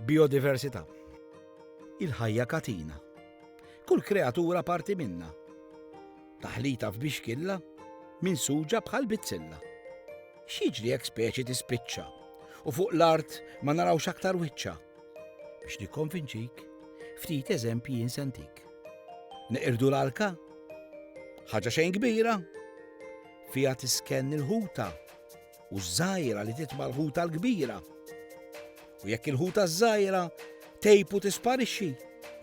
Biodiversità. Il-ħajja katina. Kull kreatura parti minna. Taħlita f'bixkilla, minsuġa bħal bizzilla. X'jiġri jekk speċi tispiċċa u fuq l-art ma narawx aktar wiċċa. Biex nikkonvinċik, ftit eżempji jinsentik. Neqirdu l-alka, ħaġa xejn kbira, fija tiskenn il-ħuta u żgħira li titma' l-ħuta l-kbira. U jekk il-ħuta żgħira tejpu tisparixxi,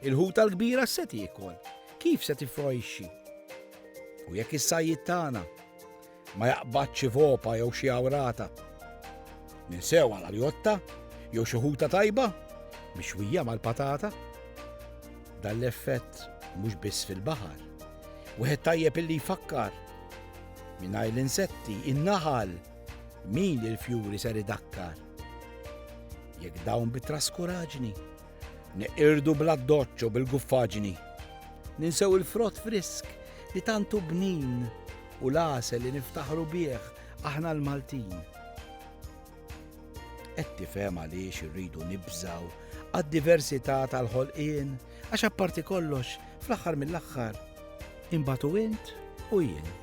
il-ħuta l-kbira se tiekol, kif se tifrojxxi. U jekk is-sajjid tagħna ma jaqbadx vopa jew xi awrata, ninsew għal-aljotta jew xi ħuta tajba mixwija mal-patata. Dan l-effett mhux biss fil-baħar, wieħed tajjeb illi jfakkar mingħajr l-insetti in-naħal min il-fjuri ser idakkar. Jekk dawn bit-traskuraġni neqirdu bl-addoċċ u bil-guffaġni, ninsew il-frott frisk li tantu bnin u l-għasel li niftaħru bih aħna l-Maltin. Qed tifhem għaliex irridu nibżgħu għad-diversità tal-ħolqien għax apparti kollox fl-aħħar mill-aħħar imbagħtu int u jien.